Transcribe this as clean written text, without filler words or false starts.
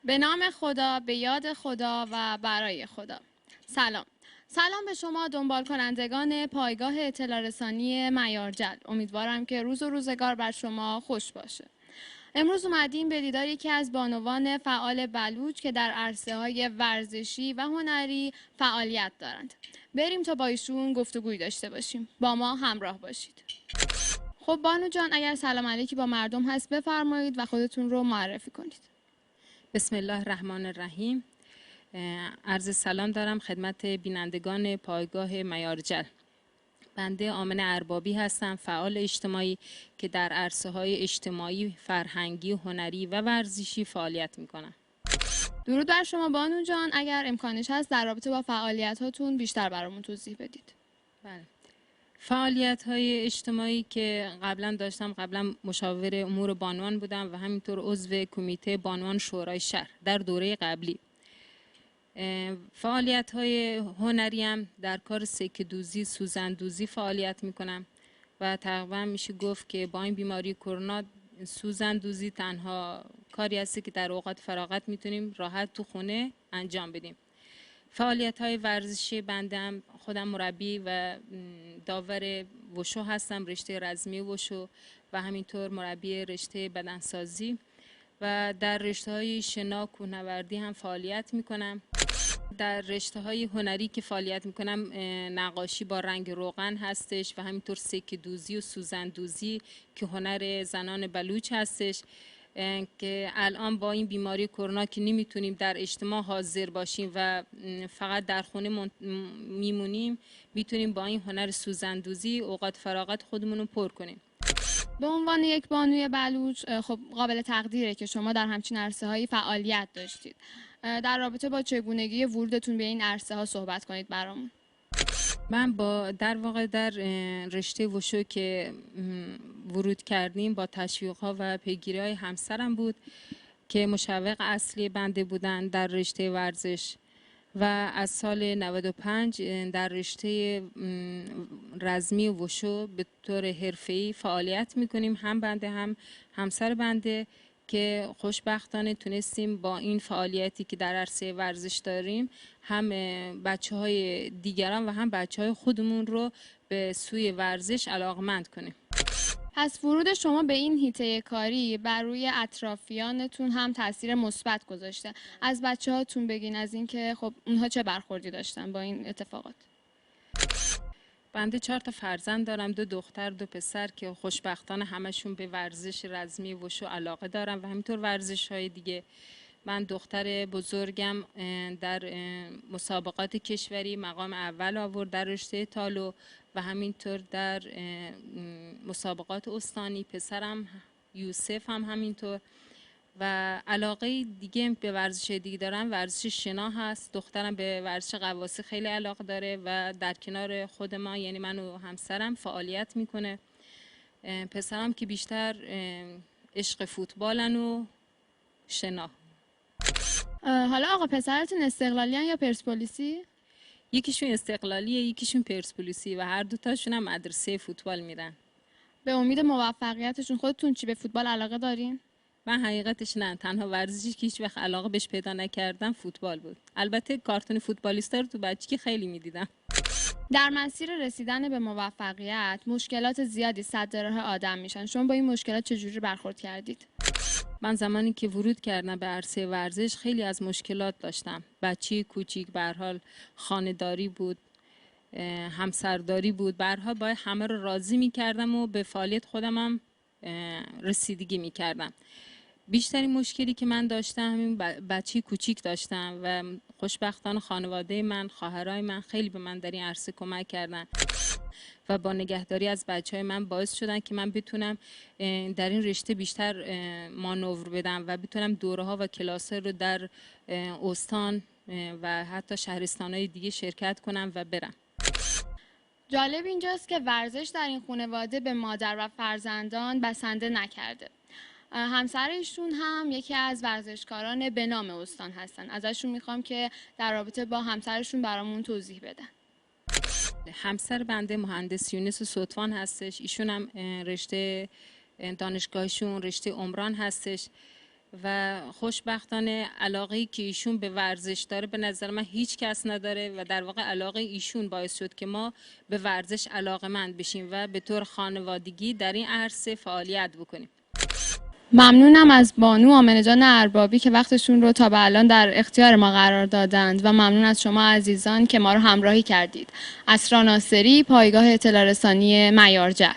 به نام خدا، به یاد خدا و برای خدا. سلام به شما دنبال کنندگان پایگاه اطلاع رسانی معیارجل. امیدوارم که روز و روزگار بر شما خوش باشه. امروز اومدیم به دیدار یکی از بانوان فعال بلوچ که در عرصه‌های ورزشی و هنری فعالیت دارند. بریم تا با ایشون گفتگوی داشته باشیم. با ما همراه باشید. خب بانو جان، اگر سلام علیکی با مردم هست بفرمایید و خودتون رو معرفی کنید. بسم الله الرحمن الرحیم. عرض سلام دارم خدمت بینندگان پایگاه معیارجل. بنده آمنه اربابی هستم، فعال اجتماعی که در عرصه‌های اجتماعی، فرهنگی، هنری و ورزشی فعالیت می‌کنم. درود بر شما بانو جان، اگر امکانش هست در رابطه با فعالیتاتون بیشتر برامون توضیح بدید. بله. فعالیت‌های اجتماعی که قبلا مشاور امور بانوان بودم و همینطور عضو کمیته بانوان شورای شهر در دوره قبلی. فعالیت‌های هنری هم در کار سکه دوزی، سوزن دوزی فعالیت می‌کنم و تقریبا میشه گفت که با این بیماری کرونا سوزن دوزی تنها کاری هست که در اوقات فراغت میتونیم راحت تو خونه انجام بدیم. فعالیت‌های ورزشی بنده هم خودم مربی و داور وشو هستم، رشته رزمی وشو و همینطور مربی رشته بدنسازی و در رشته‌های شنا کوهنوردی هم فعالیت می‌کنم. در رشته‌های هنری که فعالیت می‌کنم نقاشی با رنگ روغن هستش و همینطور سکه دوزی و سوزن دوزی که هنر زنان بلوچ هستش که الان با این بیماری کرونا که نمیتونیم در اجتماع حاضر باشیم و فقط در خونه میمونیم، میتونیم با این هنر سوزن دوزی اوقات فراغت خودمون رو پر کنیم. به عنوان یک بانوی بلوچ خب قابل تقدیره که شما در همچین عرصه‌هایی فعالیت داشتید. در رابطه با چگونگی ورودتون به این عرصه‌ها صحبت کنید برامون. من در واقع در رشته وشو که ورود کردیم با تشویق‌ها و پیگیری‌های همسرم بود که مشوق اصلی بنده بودن در رشته ورزش و از سال 95 در رشته رزمی وشو به طور حرفه‌ای فعالیت می‌کنیم، هم بنده هم همسر بنده، که خوشبختانه تونستیم با این فعالیتی که در عرصه ورزش داریم هم بچه‌های دیگران و هم بچه‌های خودمون رو به سوی ورزش علاقمند کنیم. پس ورود شما به این حیطه کاری بر روی اطرافیانتون هم تاثیر مثبت گذاشته. از بچه‌هاتون بگین، از اینکه خب اونها چه برخوردی داشتن با این اتفاقات. بنده 4 تا فرزند دارم، 2 دختر 2 پسر که خوشبختانه همشون به ورزش رزمی وشو علاقه دارن و همینطور ورزش‌های دیگه. من دختر بزرگم در مسابقات کشوری مقام اول آورد در رشته تالو و همینطور در مسابقات استانی. پسرم یوسف هم همینطور و علاقه دیگه به ورزش دیگه دارم ورزش شنا هست. دخترم به ورزش غواصی خیلی علاقه داره و در کنار خود ما، یعنی من و همسرم، فعالیت میکنه. پسرم که بیشتر عشق فوتبالن و شنا. حالا آقا پسرتون استقلالیان یا پرسپولیسی؟ یکیشون استقلالیه، یکیشون پرسپولیسی و هر دوتاشون هم مدرسه فوتبال میرن. به امید موفقیتشون. خودتون چی به فوتبال علاقه دارین؟ من حقیقتش نه، تنها ورزشی که هیچ وقت علاقه بهش پیدا نکردم فوتبال بود. البته کارتون فوتبالیستا رو تو بچگی خیلی میدیدم. در مسیر رسیدن به موفقیت مشکلات زیادی سد راه آدم میشن. شما با این مشکلات چجوری برخورد کردید؟ من زمانی که ورود کردم به عرصه ورزش خیلی از مشکلات داشتم. بچه کوچیک، به هر حال خانه‌داری بود، همسرداری بود، به هر حال باید همه رو راضی می‌کردم و به فعالیت خودم هم رسیدگی می‌کردم. بیشترین مشکلی که من داشتم همین بچه کوچیک داشتم و خوشبختانه خانواده من، خواهرای من خیلی به من در این عرصه کمک کردن و با نگهداری از بچه‌های من باعث شدن که من بتونم در این رشته بیشتر مانور بدم و بتونم دوره‌ها و کلاس‌ها رو در استان و حتی شهرستان‌های دیگه شرکت کنم و برم. جالب اینجاست که ورزش در این خانواده به مادر و فرزندان بسنده نکرده. همسر ایشون هم یکی از ورزشکاران به نام استان هستن. ازشون میخوام که در رابطه با همسرشون برامون توضیح بدن. همسر بنده مهندس یونس صدفان هستش. ایشون هم رشته دانشگاهشون رشته عمران هستش. و خوشبختانه علاقه‌ای که ایشون به ورزش داره به نظر من هیچ کس نداره و در واقع علاقه ایشون باعث شد که ما به ورزش علاقه‌مند بشیم و به طور خانوادگی در این عرصه فعالیت بکنیم. ممنونم از بانو آمنه جان اربابی که وقتشون رو تا به الان در اختیار ما قرار دادند و ممنون از شما عزیزان که ما رو همراهی کردید. اسرا ناصری، پایگاه اطلاع رسانی معیارجل.